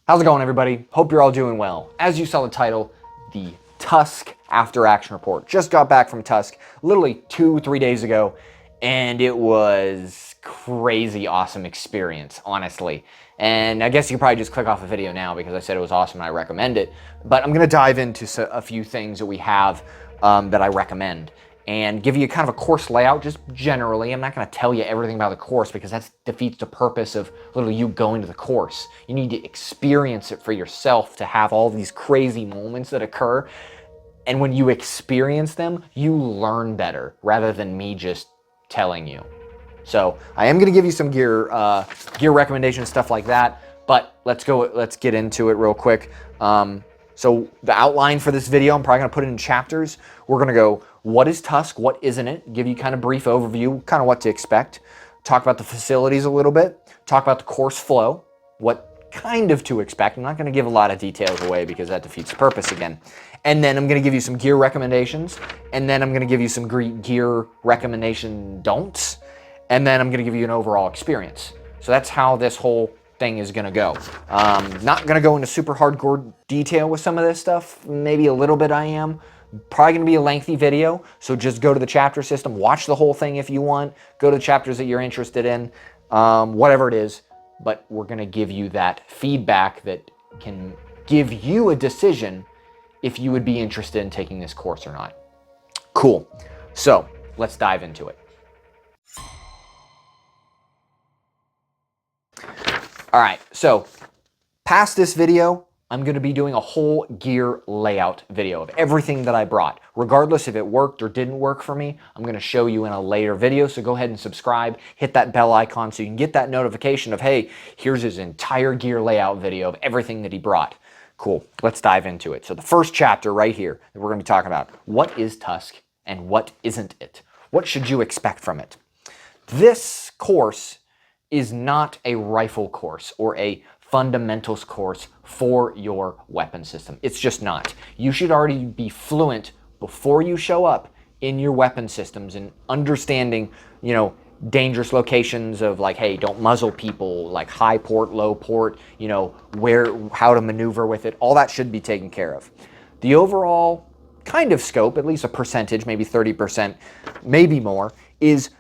How's it going, everybody? Hope you're all doing well. As you saw the title, the TUSC After Action Report. Just got back from TUSC literally 2-3 days ago, and it was crazy awesome experience, honestly. And I guess you could probably just click off the video now because I said it was awesome and I recommend it. But I'm going to dive into a few things that we have that I recommend and give you kind of a course layout just generally. I'm not going to tell you everything about the course because that defeats the purpose of literally you going to the course. You need to experience it for yourself to have all these crazy moments that occur. And when you experience them, you learn better rather than me just telling you. So I am going to give you some gear recommendations, stuff like that. But let's get into it real quick. So the outline for this video, I'm probably going to put it in chapters. We're going to go, what is TUSC? What isn't it? Give you kind of brief overview, kind of what to expect. Talk about the facilities a little bit. Talk about the course flow, what kind of to expect. I'm not going to give a lot of details away because that defeats the purpose again. And then I'm going to give you some gear recommendations. And then I'm going to give you some gear recommendation don'ts. And then I'm going to give you an overall experience. So that's how this whole thing is going to go. Not going to go into super hardcore detail with some of this stuff. Maybe a little bit I am. Probably going to be a lengthy video, so just go to the chapter system, watch the whole thing if you want, go to the chapters that you're interested in, whatever it is, but we're going to give you that feedback that can give you a decision if you would be interested in taking this course or not. Cool. So let's dive into it. All right, so past this video, I'm going to be doing a whole gear layout video of everything that I brought. Regardless if it worked or didn't work for me, I'm going to show you in a later video. So go ahead and subscribe, hit that bell icon so you can get that notification of, hey, here's his entire gear layout video of everything that he brought. Cool. Let's dive into it. So the first chapter right here that we're going to be talking about, what is TUSC and what isn't it? What should you expect from it? This course is not a rifle course or a fundamentals course for your weapon system. It's just not. You should already be fluent before you show up in your weapon systems and understanding, dangerous locations of like, hey, don't muzzle people, like high port, low port, how to maneuver with it. All that should be taken care of. The overall kind of scope, at least a percentage, maybe 30%, maybe more, is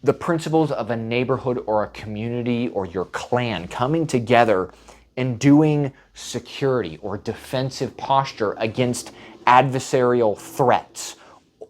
the principles of a neighborhood or a community or your clan coming together and doing security or defensive posture against adversarial threats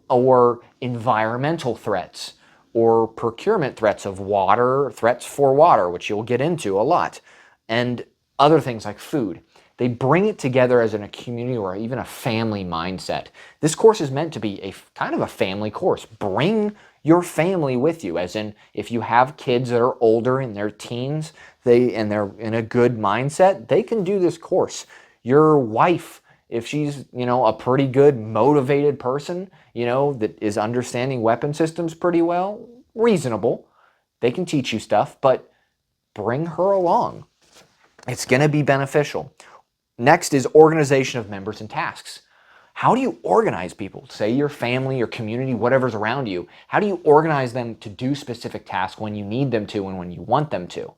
or environmental threats or procurement threats of water, threats for water, which you'll get into a lot, and other things like food. They bring it together as in a community or even a family mindset. This course is meant to be a kind of a family course. Bring your family with you, as in if you have kids that are older in their teens, and they're in a good mindset, they can do this course. Your wife, if she's, a pretty good motivated person, that is understanding weapon systems pretty well, reasonable, they can teach you stuff, but bring her along. It's going to be beneficial. Next is organization of members and tasks. How do you organize people? Say your family, your community, whatever's around you. How do you organize them to do specific tasks when you need them to and when you want them to?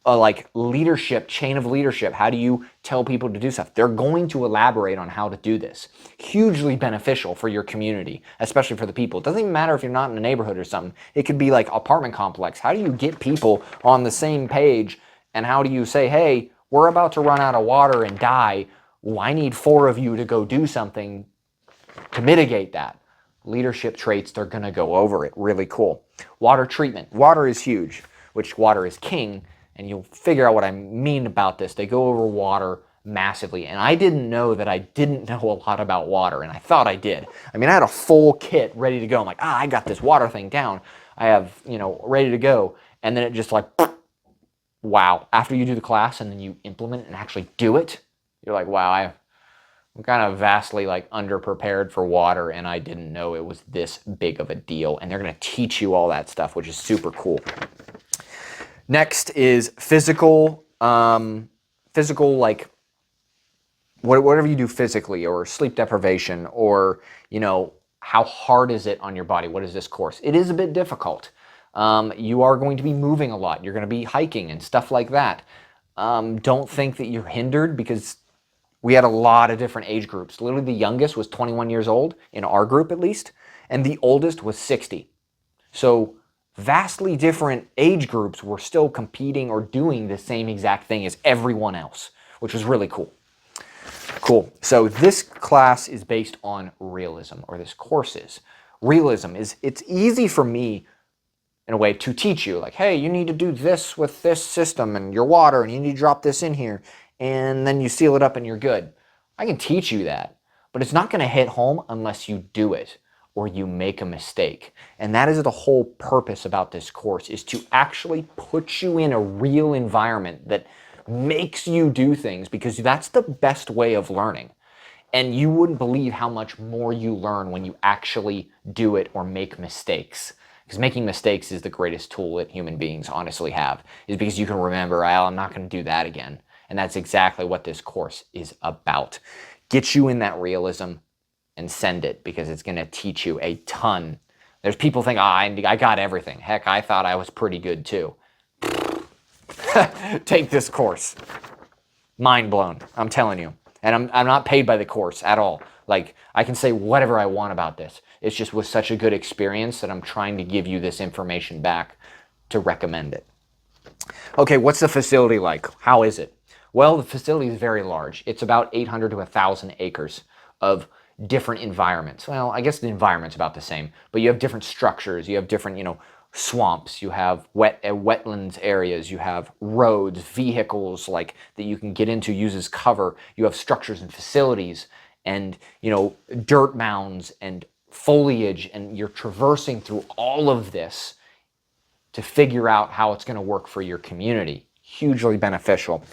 Like leadership, chain of leadership. How do you tell people to do stuff? They're going to elaborate on how to do this. Hugely beneficial for your community, especially for the people. It doesn't even matter if you're not in a neighborhood or something. It could be like apartment complex. How do you get people on the same page? And how do you say, hey, we're about to run out of water and die. Well, I need 4 of you to go do something to mitigate that. Leadership traits, they're going to go over it. Really cool. Water treatment. Water is huge, which water is king, and you'll figure out what I mean about this. They go over water massively, and I didn't know that I didn't know a lot about water, and I thought I did. I mean, I had a full kit ready to go. I'm like, I got this water thing down. I have, ready to go, and then it just like, wow. After you do the class and then you implement it and actually do it, you're like, wow, I'm kind of vastly like underprepared for water, and I didn't know it was this big of a deal. And they're going to teach you all that stuff, which is super cool. Next is physical, like whatever you do physically, or sleep deprivation, or, how hard is it on your body? What is this course? It is a bit difficult. You are going to be moving a lot. You're going to be hiking and stuff like that. Don't think that you're hindered, because we had a lot of different age groups. Literally the youngest was 21 years old, in our group at least, and the oldest was 60. So vastly different age groups were still competing or doing the same exact thing as everyone else, which was really cool. Cool. So this class is based on realism, or this course is. Realism is, it's easy for me in a way to teach you, like, hey, you need to do this with this system and your water, and you need to drop this in here, and then you seal it up and you're good. I can teach you that, but it's not going to hit home unless you do it or you make a mistake. And that is the whole purpose about this course, is to actually put you in a real environment that makes you do things, because that's the best way of learning. And you wouldn't believe how much more you learn when you actually do it or make mistakes. Because making mistakes is the greatest tool that human beings honestly have, is because you can remember, oh, I'm not going to do that again. And that's exactly what this course is about. Get you in that realism and send it, because it's going to teach you a ton. There's people think, I got everything. Heck, I thought I was pretty good too. Take this course. Mind blown, I'm telling you. And I'm not paid by the course at all. Like, I can say whatever I want about this. It's just was such a good experience that I'm trying to give you this information back to recommend it. Okay, what's the facility like? How is it? Well, the facility is very large. It's about 800 to 1,000 acres of different environments. Well, I guess the environment's about the same, but you have different structures. You have different, swamps. You have wetlands areas. You have roads, vehicles like that you can get into, use as cover. You have structures and facilities, and dirt mounds and foliage, and you're traversing through all of this to figure out how it's going to work for your community. Hugely beneficial.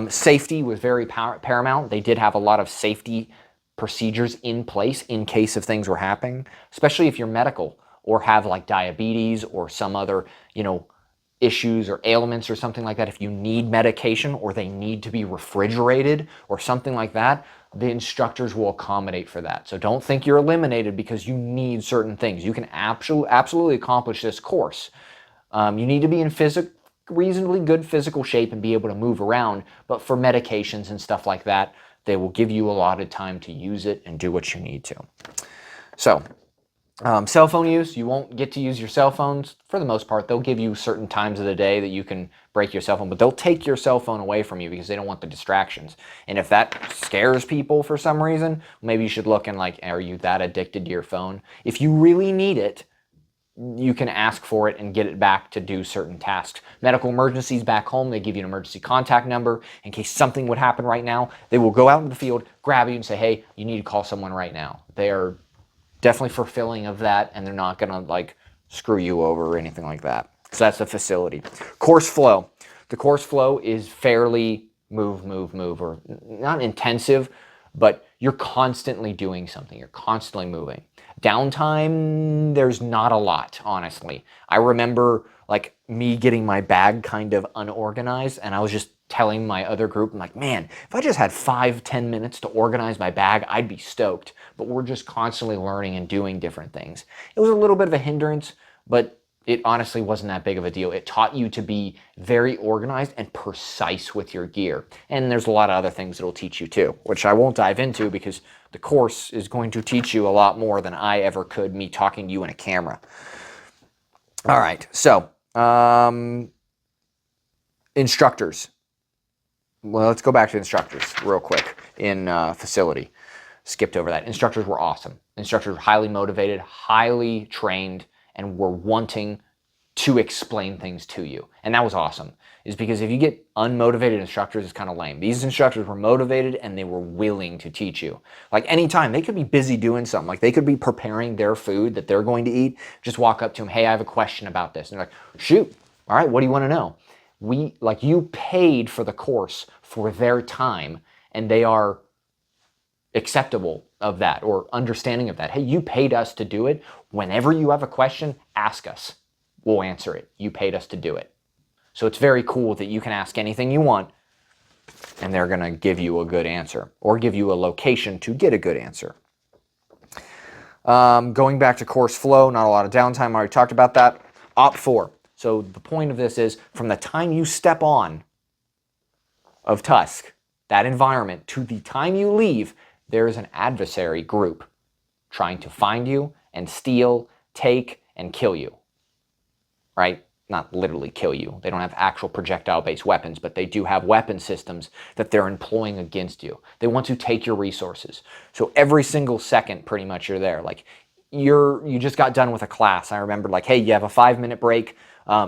Safety was very paramount. They did have a lot of safety procedures in place in case of things were happening, especially if you're medical or have like diabetes or some other, issues or ailments or something like that. If you need medication or they need to be refrigerated or something like that, the instructors will accommodate for that. So don't think you're eliminated because you need certain things. You can absolutely accomplish this course. You need to be in reasonably good physical shape and be able to move around, but for medications and stuff like that, they will give you a lot of time to use it and do what you need to. So, cell phone use, you won't get to use your cell phones for the most part. They'll give you certain times of the day that you can break your cell phone, but they'll take your cell phone away from you because they don't want the distractions. And if that scares people for some reason, maybe you should look and like, are you that addicted to your phone? If you really need it, you can ask for it and get it back to do certain tasks. Medical emergencies back home, they give you an emergency contact number in case something would happen right now. They will go out in the field, grab you and say, hey, you need to call someone right now. They are definitely fulfilling of that, and they're not gonna like screw you over or anything like that. So that's the facility. Course flow. The course flow is fairly move, or not intensive, but you're constantly doing something. You're constantly moving. Downtime, there's not a lot, honestly. I remember like me getting my bag kind of unorganized, and I was just telling my other group, I'm like, man, if I just had 5-10 minutes to organize my bag, I'd be stoked. But we're just constantly learning and doing different things. It was a little bit of a hindrance, but it honestly wasn't that big of a deal. It taught you to be very organized and precise with your gear. And there's a lot of other things it'll teach you too, which I won't dive into because the course is going to teach you a lot more than I ever could, me talking to you in a camera. All right, so instructors. Well, let's go back to instructors real quick in facility. Skipped over that. Instructors were awesome. Instructors were highly motivated, highly trained, and were wanting to explain things to you. And that was awesome. Is because if you get unmotivated instructors, it's kind of lame. These instructors were motivated and they were willing to teach you. Like anytime, they could be busy doing something. Like they could be preparing their food that they're going to eat. Just walk up to them, hey, I have a question about this. And they're like, shoot, all right, what do you want to know? You paid for the course for their time, and they are acceptable of that or understanding of that. Hey, you paid us to do it. Whenever you have a question, ask us. We'll answer it. You paid us to do it. So it's very cool that you can ask anything you want and they're going to give you a good answer or give you a location to get a good answer. Going back to course flow, not a lot of downtime. I already talked about that. Opfor. So the point of this is from the time you step on of TUSC, that environment, to the time you leave, there is an adversary group trying to find you and steal, take, and kill you. Right? Not literally kill you. They don't have actual projectile-based weapons, but they do have weapon systems that they're employing against you. They want to take your resources. So every single second, pretty much, you're there. Like, you just got done with a class. I remember, like, hey, you have a 5-minute break.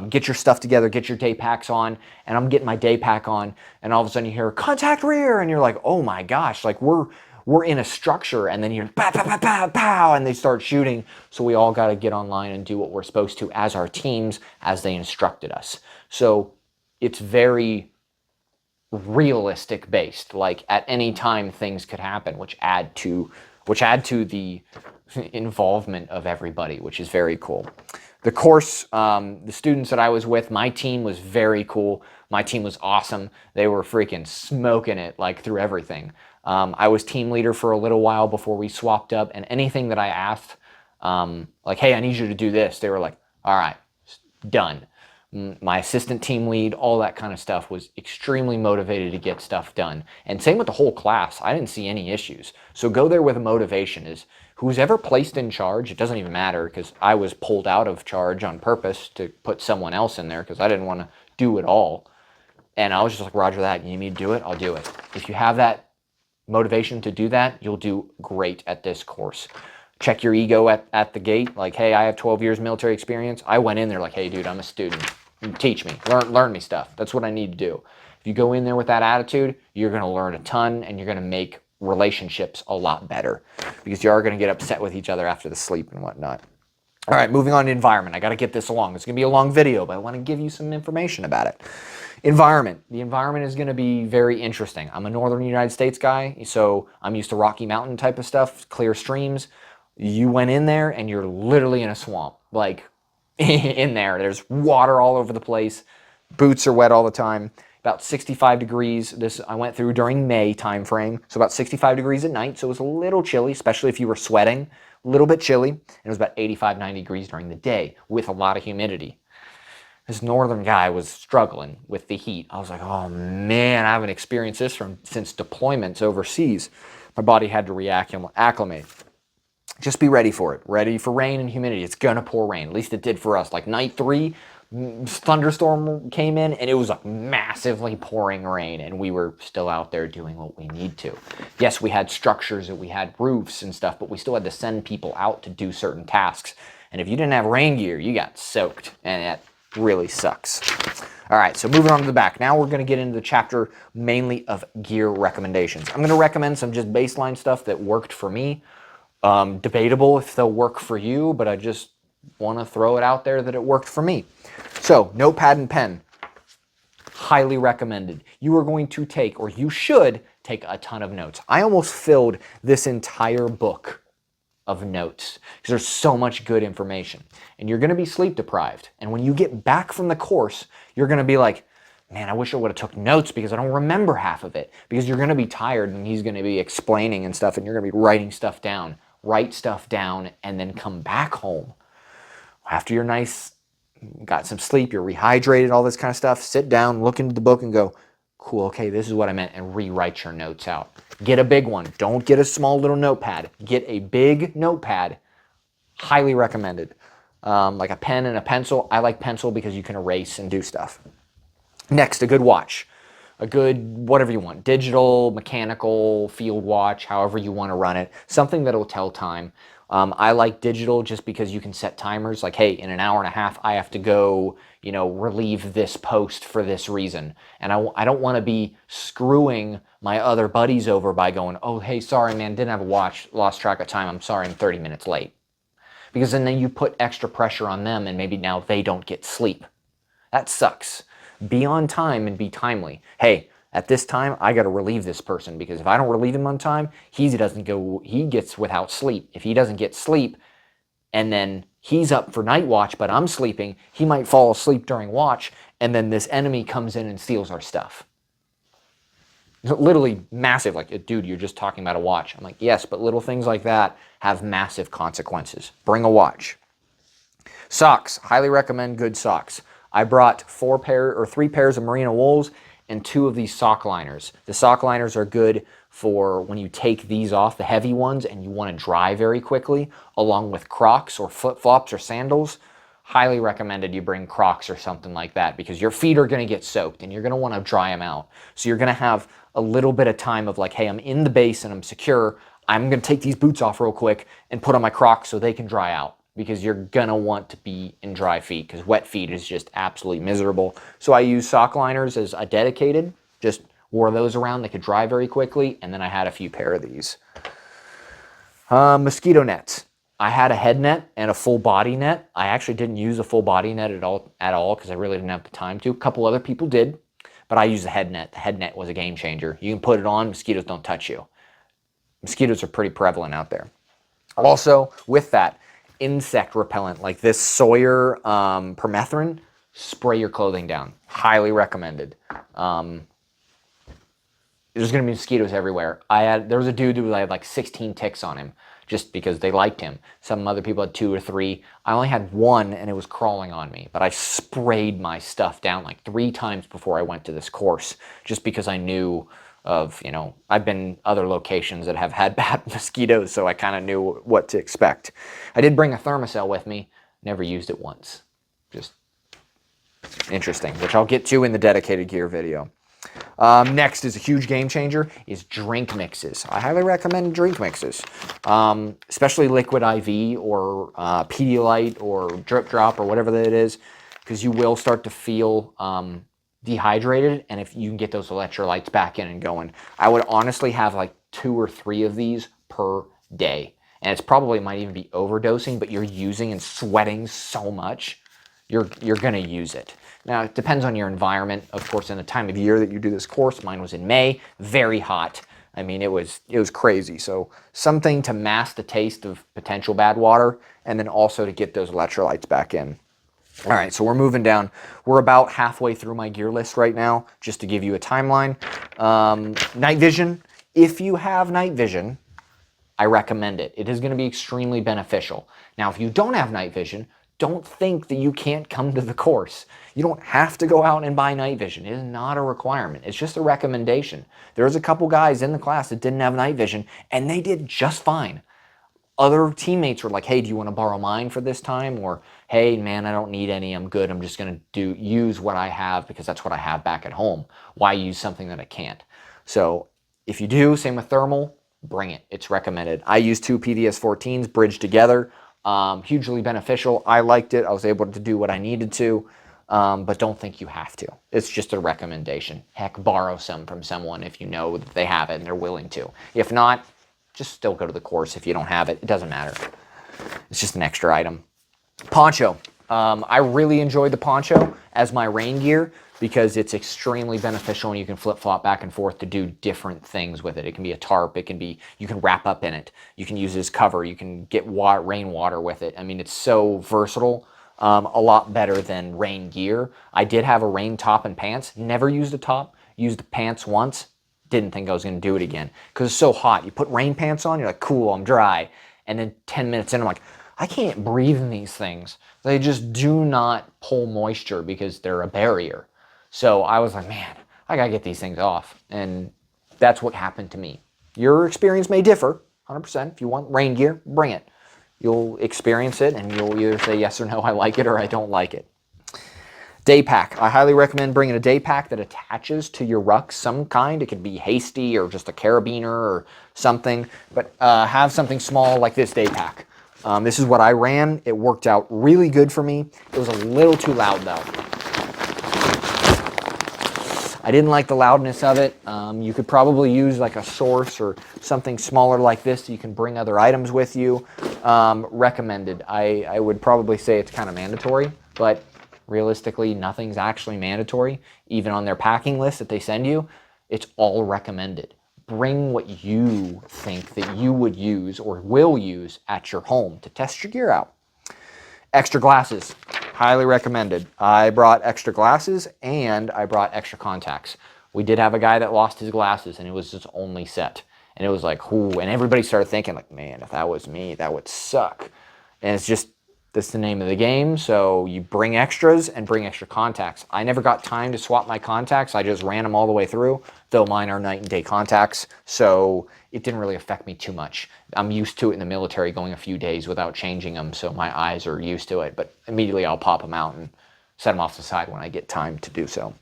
Get your stuff together, get your day packs on, and I'm getting my day pack on, and all of a sudden you hear contact rear, and you're like, oh my gosh, like we're in a structure, and then you hear pow, pow, pow, pow, pow, and they start shooting. So we all got to get online and do what we're supposed to as our teams, as they instructed us. So it's very realistic based. Like at any time things could happen, which add to the involvement of everybody, which is very cool. The course, the students that I was with, my team was very cool. My team was awesome. They were freaking smoking it, like, through everything. I was team leader for a little while before we swapped up, and anything that I asked, like, hey, I need you to do this, they were like, all right, done. My assistant team lead, all that kind of stuff, was extremely motivated to get stuff done. And same with the whole class. I didn't see any issues. So go there with a motivation. Is who's ever placed in charge, it doesn't even matter, because I was pulled out of charge on purpose to put someone else in there because I didn't want to do it all. And I was just like, roger that. You need me to do it? I'll do it. If you have that motivation to do that, you'll do great at this course. Check your ego at the gate. Like, hey, I have 12 years military experience. I went in there like, hey, dude, I'm a student. Teach me. Learn me stuff. That's what I need to do. If you go in there with that attitude, you're going to learn a ton, and you're going to make relationships a lot better, because you are going to get upset with each other after the sleep and whatnot. All right, moving on to environment. I got to get this along. It's going to be a long video, but I want to give you some information about it. Environment. The environment is going to be very interesting. I'm a northern United States guy, so I'm used to Rocky Mountain type of stuff, clear streams. You went in there and you're literally in a swamp, like in there. There's water all over the place. Boots are wet all the time. About 65 degrees. This I went through during May time frame, so about 65 degrees at night, so it was a little chilly, especially if you were sweating. A little bit chilly. And it was about 85, 90 degrees during the day with a lot of humidity. This northern guy was struggling with the heat. I was like, oh man, I haven't experienced this since deployments overseas. My body had to reacclimate. Just be ready for it. Ready for rain and humidity. It's gonna pour rain. At least it did for us. Like night 3, thunderstorm came in, and it was like massively pouring rain, and we were still out there doing what we need to. Yes, we had structures and we had roofs and stuff, but we still had to send people out to do certain tasks. And if you didn't have rain gear, you got soaked, and that really sucks. All right, so moving on to the back. Now we're going to get into the chapter mainly of gear recommendations. I'm going to recommend some just baseline stuff that worked for me. Debatable if they'll work for you, but I just want to throw it out there that it worked for me. So, notepad and pen. Highly recommended. You are going to take, or you should take, a ton of notes. I almost filled this entire book of notes because there's so much good information. And you're going to be sleep deprived. And when you get back from the course, you're going to be like, man, I wish I would have took notes because I don't remember half of it. Because you're going to be tired and he's going to be explaining and stuff, and you're going to be writing stuff down. Write stuff down and then come back home. After you're nice, got some sleep, you're rehydrated, all this kind of stuff, sit down, look into the book and go, cool, okay, this is what I meant, and rewrite your notes out. Get a big one. Don't get a small little notepad. Get a big notepad. Highly recommended. Like a pen and a pencil. I like pencil because you can erase and do stuff. Next, a good watch. A good, whatever you want, digital, mechanical, field watch, however you want to run it. Something that'll tell time. I like digital just because you can set timers. Like, hey, in an hour and a half, I have to go, relieve this post for this reason. And I don't want to be screwing my other buddies over by going, oh, hey, sorry, man, didn't have a watch, lost track of time. I'm sorry, I'm 30 minutes late. Because then you put extra pressure on them and maybe now they don't get sleep. That sucks. Be on time and be timely. Hey, at this time, I got to relieve this person because if I don't relieve him on time, he gets without sleep. If he doesn't get sleep and then he's up for night watch, but I'm sleeping, he might fall asleep during watch, and then this enemy comes in and steals our stuff. Literally massive, like, dude, you're just talking about a watch. I'm like, yes, but little things like that have massive consequences. Bring a watch. Socks. Highly recommend good socks. I brought 3 pairs of merino wools and 2 of these sock liners. The sock liners are good for when you take these off, the heavy ones, and you want to dry very quickly, along with Crocs or flip-flops or sandals. Highly recommended you bring Crocs or something like that, because your feet are going to get soaked and you're going to want to dry them out. So you're going to have a little bit of time of like, hey, I'm in the base and I'm secure. I'm going to take these boots off real quick and put on my Crocs so they can dry out, because you're going to want to be in dry feet, because wet feet is just absolutely miserable. So I use sock liners as a dedicated, just wore those around. They could dry very quickly. And then I had a few pair of these. Mosquito nets. I had a head net and a full body net. I actually didn't use a full body net at all because I really didn't have the time to. A couple other people did, but I used the head net. The head net was a game changer. You can put it on, mosquitoes don't touch you. Mosquitoes are pretty prevalent out there. Also, with that, insect repellent like this Sawyer permethrin, spray your clothing down. Highly recommended. There's going to be mosquitoes everywhere. There was a dude who had like 16 ticks on him just because they liked him. Some other people had 2 or 3. I only had 1 and it was crawling on me, but I sprayed my stuff down like 3 times before I went to this course, just because I knew of, you know, I've been other locations that have had bad mosquitoes, so I kind of knew what to expect. I did bring a thermocell with me, never used it once. Just interesting, which I'll get to in the dedicated gear video. Next is a huge game changer, is drink mixes. I highly recommend drink mixes, especially liquid IV or Pedialyte or Drip Drop or whatever that it is, because you will start to feel dehydrated, and if you can get those electrolytes back in and going. I would honestly have like 2 or 3 of these per day, and it's probably might even be overdosing, but you're using and sweating so much, you're going to use it. Now, it depends on your environment, of course, in the time of year that you do this course. Mine was in May, very hot. I mean, it was crazy. So something to mask the taste of potential bad water, and then also to get those electrolytes back in. All right, so we're moving down. We're about halfway through my gear list right now, just to give you a timeline. Night vision. If you have night vision, I recommend it. It is going to be extremely beneficial. Now, if you don't have night vision, don't think that you can't come to the course. You don't have to go out and buy night vision. It is not a requirement. It's just a recommendation. There's a couple guys in the class that didn't have night vision, and they did just fine. Other teammates were like, hey, do you want to borrow mine for this time? Or, hey, man, I don't need any. I'm good. I'm just going to use what I have because that's what I have back at home. Why use something that I can't? So if you do, same with thermal, bring it. It's recommended. I use 2 PDS-14s bridged together. Hugely beneficial. I liked it. I was able to do what I needed to, but don't think you have to. It's just a recommendation. Heck, borrow some from someone if you know that they have it and they're willing to. If not, just still go to the course if you don't have it. It doesn't matter. It's just an extra item. Poncho. I really enjoyed the poncho as my rain gear because it's extremely beneficial and you can flip-flop back and forth to do different things with it. It can be a tarp. It can be, you can wrap up in it. You can use it as cover. You can get rainwater with it. I mean, it's so versatile. A lot better than rain gear. I did have a rain top and pants. Never used a top. Used the pants once. Didn't think I was going to do it again because it's so hot. You put rain pants on, you're like, cool, I'm dry. And then 10 minutes in, I'm like, I can't breathe in these things. They just do not pull moisture because they're a barrier. So I was like, man, I got to get these things off. And that's what happened to me. Your experience may differ, 100%. If you want rain gear, bring it. You'll experience it and you'll either say yes or no, I like it, or I don't like it. Day pack. I highly recommend bringing a day pack that attaches to your ruck some kind. It could be hasty or just a carabiner or something, but have something small like this day pack. This is what I ran. It worked out really good for me. It was a little too loud though. I didn't like the loudness of it. You could probably use like a source or something smaller like this so you can bring other items with you. Recommended. I would probably say it's kind of mandatory, but realistically, nothing's actually mandatory. Even on their packing list that they send you, it's all recommended. Bring what you think that you would use or will use at your home to test your gear out. Extra glasses, highly recommended. I brought extra glasses and I brought extra contacts. We did have a guy that lost his glasses and it was his only set. And it was like, ooh, and everybody started thinking like, man, if that was me, that would suck. And it's just, That's the name of the game. So you bring extras and bring extra contacts. I never got time to swap my contacts. I just ran them all the way through, though mine are night and day contacts. So it didn't really affect me too much. I'm used to it in the military, going a few days without changing them. So my eyes are used to it, but immediately I'll pop them out and set them off to the side when I get time to do so.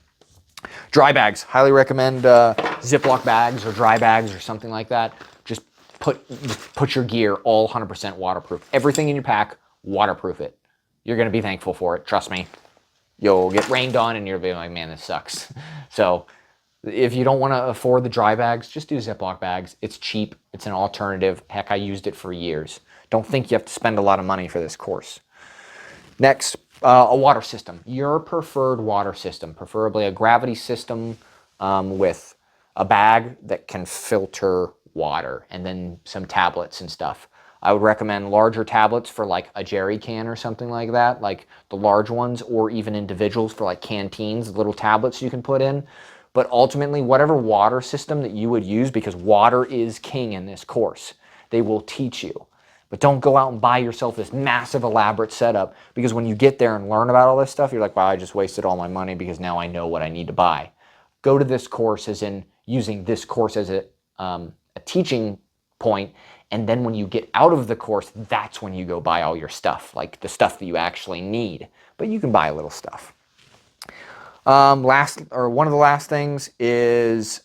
Dry bags. Highly recommend Ziploc bags or dry bags or something like that. Just put your gear all 100% waterproof. Everything in your pack, waterproof it. You're going to be thankful for it. Trust me. You'll get rained on and you'll be like, man, this sucks. So if you don't want to afford the dry bags, just do Ziploc bags. It's cheap. It's an alternative. Heck, I used it for years. Don't think you have to spend a lot of money for this course. Next, a water system. Your preferred water system, preferably a gravity system with a bag that can filter water, and then some tablets and stuff. I would recommend larger tablets for like a jerry can or something like that, like the large ones, or even individuals for like canteens, little tablets you can put in. But ultimately, whatever water system that you would use, because water is king in this course, they will teach you. But don't go out and buy yourself this massive elaborate setup, because when you get there and learn about all this stuff, you're like, wow, I just wasted all my money because now I know what I need to buy. Go to this course as in using this course as a teaching point, and then when you get out of the course, that's when you go buy all your stuff, like the stuff that you actually need. But you can buy a little stuff. One of the last things is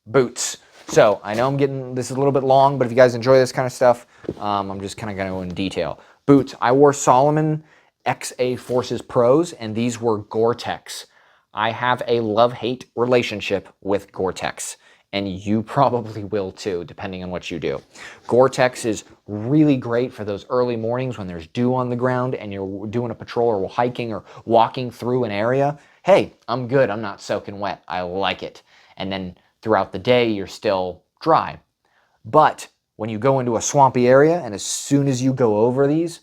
boots. So I know I'm getting, this is a little bit long, but if you guys enjoy this kind of stuff, I'm just kind of going to go in detail. Boots. I wore Salomon XA Forces Pros, and these were Gore-Tex. I have a love-hate relationship with Gore-Tex, and you probably will too, depending on what you do. Gore-Tex is really great for those early mornings when there's dew on the ground and you're doing a patrol or hiking or walking through an area. Hey, I'm good. I'm not soaking wet. I like it. And then throughout the day, you're still dry. But when you go into a swampy area, and as soon as you go over these,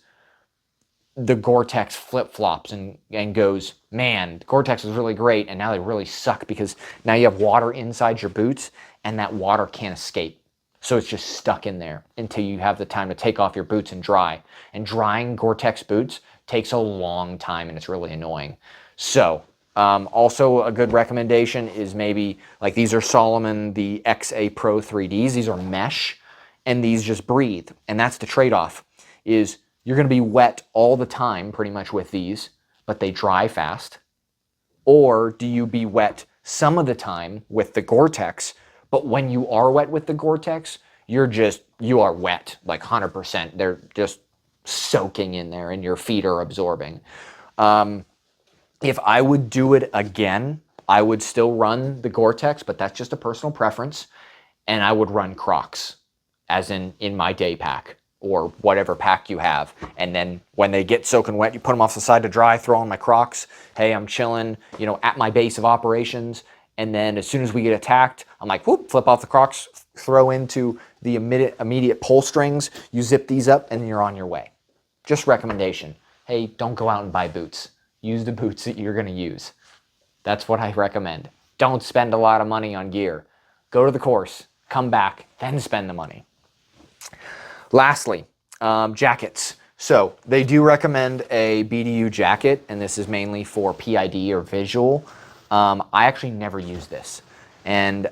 the Gore-Tex flip-flops and goes, man, Gore-Tex is really great, and now they really suck because now you have water inside your boots, and that water can't escape. So it's just stuck in there until you have the time to take off your boots and dry. And drying Gore-Tex boots takes a long time, and it's really annoying. So also a good recommendation is maybe, like these are Salomon, the XA Pro 3Ds. These are mesh, and these just breathe. And that's the trade-off, is you're going to be wet all the time pretty much with these, but they dry fast. Or do you be wet some of the time with the Gore-Tex, but when you are wet with the Gore-Tex, you are wet like 100%. They're just soaking in there and your feet are absorbing. If I would do it again, I would still run the Gore-Tex, but that's just a personal preference. And I would run Crocs, as in my day pack, or whatever pack you have. And then when they get soaking wet, you put them off the side to dry, throw on my Crocs. Hey, I'm chilling, at my base of operations. And then as soon as we get attacked, I'm like, whoop, flip off the Crocs, throw into the immediate pull strings. You zip these up and you're on your way. Just recommendation. Hey, don't go out and buy boots. Use the boots that you're gonna use. That's what I recommend. Don't spend a lot of money on gear. Go to the course, come back, then spend the money. Lastly, jackets. So they do recommend a BDU jacket, and this is mainly for PID or visual. I actually never use this. And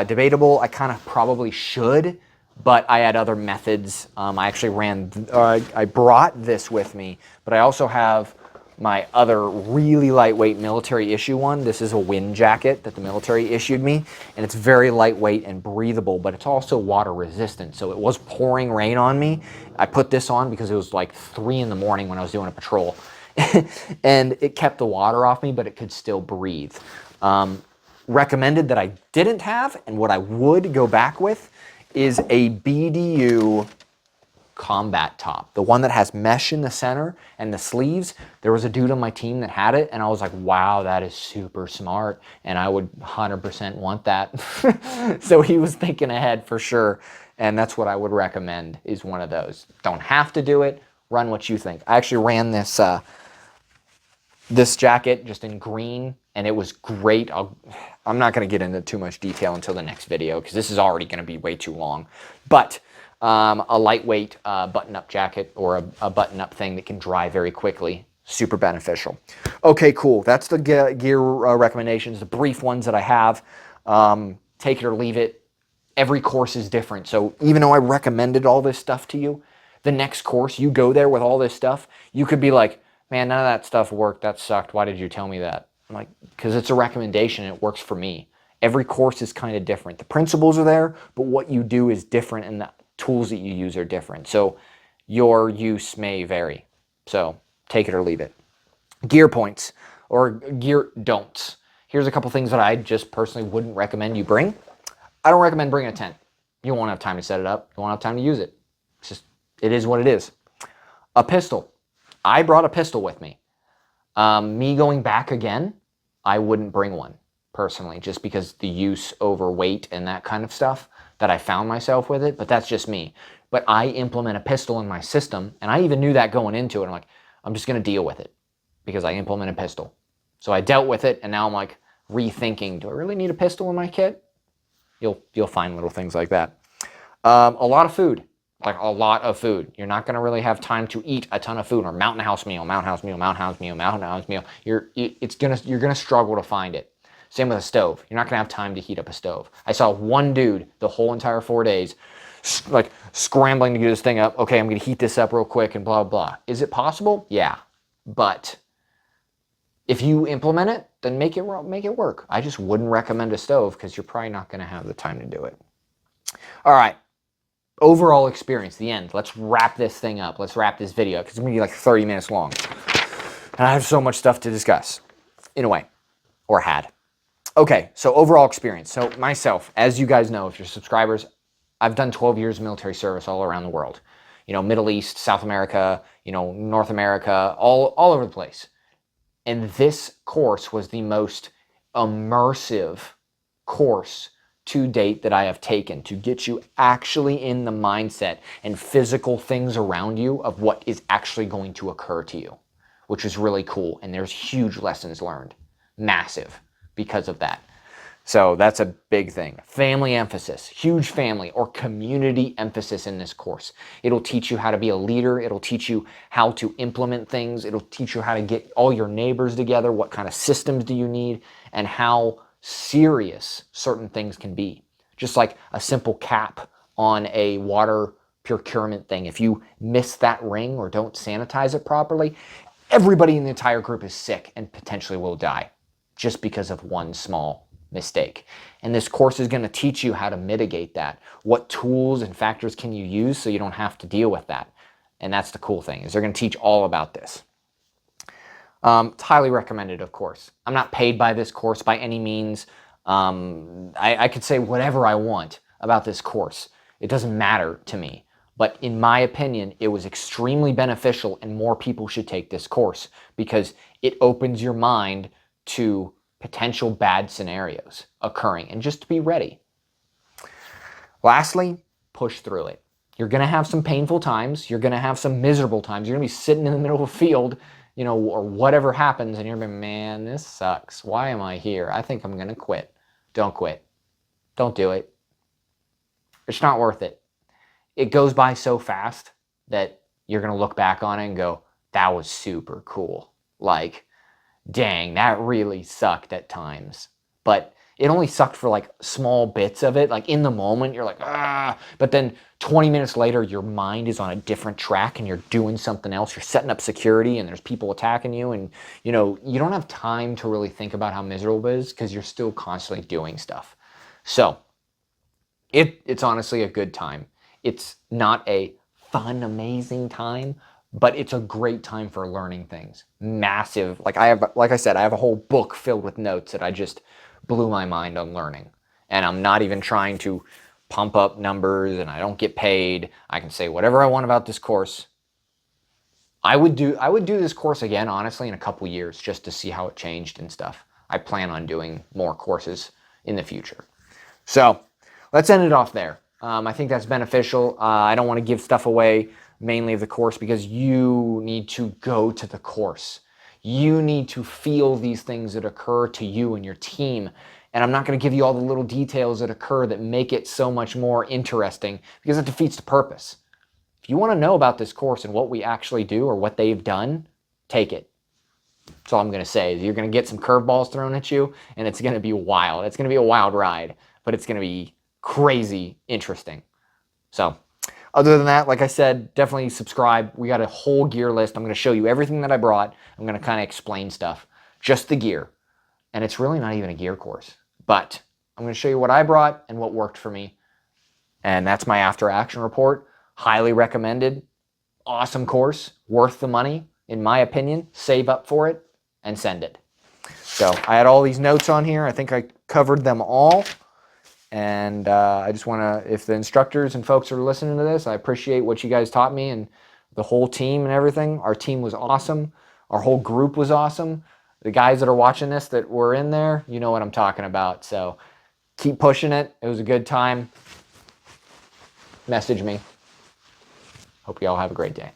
debatable, I kind of probably should, but I had other methods. I actually I brought this with me, but I also have my other really lightweight military issue one. This is a wind jacket that the military issued me, and it's very lightweight and breathable, but it's also water resistant. So it was pouring rain on me. I put this on because it was like 3 in the morning when I was doing a patrol, and it kept the water off me, but it could still breathe. Recommended that I didn't have, and what I would go back with is a BDU combat top, the one that has mesh in the center and the sleeves. There was a dude on my team that had it, and I was like, wow, that is super smart, and I would 100% want that. So he was thinking ahead for sure, and that's what I would recommend, is one of those. Don't have to do it, run what you think. I actually ran this this jacket just in green, and it was great. I'm not going to get into too much detail until the next video because this is already going to be way too long, but a lightweight button-up jacket or a button-up thing that can dry very quickly. Super beneficial. Okay, cool. That's the gear recommendations, the brief ones that I have. Take it or leave it. Every course is different. So even though I recommended all this stuff to you, the next course, you go there with all this stuff, you could be like, man, none of that stuff worked. That sucked. Why did you tell me that? I'm like, because it's a recommendation. It works for me. Every course is kind of different. The principles are there, but what you do is different and the tools that you use are different. So your use may vary. So take it or leave it. Gear points or gear don'ts. Here's a couple things that I just personally wouldn't recommend you bring. I don't recommend bringing a tent. You won't have time to set it up. You won't have time to use it. It's just, it is what it is. A pistol. I brought a pistol with me. Me going back again, I wouldn't bring one personally, just because the use over weight and that kind of stuff that I found myself with it, but that's just me. But I implement a pistol in my system, and I even knew that going into it. I'm like, I'm just going to deal with it because I implement a pistol. So I dealt with it, and now I'm like rethinking, do I really need a pistol in my kit? You'll find little things like that. A lot of food, like a lot of food. You're not going to really have time to eat a ton of food, or mountain house meal, mountain house meal, mountain house meal, mountain house meal. You're gonna struggle to find it. Same with a stove. You're not going to have time to heat up a stove. I saw one dude the whole entire 4 days, like scrambling to get this thing up. Okay, I'm going to heat this up real quick and blah, blah. Is it possible? Yeah. But if you implement it, then make it work. I just wouldn't recommend a stove because you're probably not going to have the time to do it. All right. Overall experience, the end. Let's wrap this thing up. Let's wrap this video because it's going to be like 30 minutes long. And I have so much stuff to discuss in a way, or had. Okay, so overall experience. So myself, as you guys know, if you're subscribers, I've done 12 years of military service all around the world. You know, Middle East, South America, you know, North America, all over the place. And this course was the most immersive course to date that I have taken to get you actually in the mindset and physical things around you of what is actually going to occur to you, which is really cool. And there's huge lessons learned, massive, because of that. So that's a big thing. Family emphasis, huge family or community emphasis in this course. It'll teach you how to be a leader. It'll teach you how to implement things. It'll teach you how to get all your neighbors together. What kind of systems do you need and how serious certain things can be. Just like a simple cap on a water procurement thing. If you miss that ring or don't sanitize it properly, everybody in the entire group is sick and potentially will die just because of one small mistake. And this course is going to teach you how to mitigate that. What tools and factors can you use so you don't have to deal with that? And that's the cool thing, is they're going to teach all about this. It's highly recommended, of course. I'm not paid by this course by any means. I could say whatever I want about this course. It doesn't matter to me. But in my opinion, it was extremely beneficial and more people should take this course because it opens your mind to potential bad scenarios occurring and just to be ready. Lastly, push through it. You're going to have some painful times. You're going to have some miserable times. You're going to be sitting in the middle of a field, you know, or whatever happens and you're going to be, man, this sucks. Why am I here? I think I'm going to quit. Don't quit. Don't do it. It's not worth it. It goes by so fast that you're going to look back on it and go, that was super cool. Like, dang, that really sucked at times. But it only sucked for like small bits of it. Like in the moment, you're like, ah. But then 20 minutes later, your mind is on a different track and you're doing something else. You're setting up security and there's people attacking you. And, you know, you don't have time to really think about how miserable it is because you're still constantly doing stuff. So it's honestly a good time. It's not a fun, amazing time, but it's a great time for learning things. Massive. Like I said, I have a whole book filled with notes that I just blew my mind on learning. And I'm not even trying to pump up numbers and I don't get paid. I can say whatever I want about this course. I would do this course again, honestly, in a couple years just to see how it changed and stuff. I plan on doing more courses in the future. So let's end it off there. I think that's beneficial. I don't want to give stuff away mainly of the course because you need to go to the course. You need to feel these things that occur to you and your team And I'm not going to give you all the little details that occur that make it so much more interesting, because it defeats the purpose. If you want to know about this course and what we actually do or what they've done, take it. That's all I'm going to say. You're going to get some curveballs thrown at you, and it's going to be wild. It's going to be a wild ride, but it's going to be crazy interesting. So other than that, like I said, definitely subscribe. We got a whole gear list. I'm going to show you everything that I brought. I'm going to kind of explain stuff, just the gear. And it's really not even a gear course, but I'm going to show you what I brought and what worked for me. And that's my after action report. Highly recommended. Awesome course. Worth the money, in my opinion. Save up for it and send it. So I had all these notes on here. I think I covered them all. And I just want to, if the instructors and folks are listening to this, I appreciate what you guys taught me and the whole team and everything. Our team was awesome. Our whole group was awesome. The guys that are watching this that were in there, you know what I'm talking about. So keep pushing it. It was a good time. Message me. Hope you all have a great day.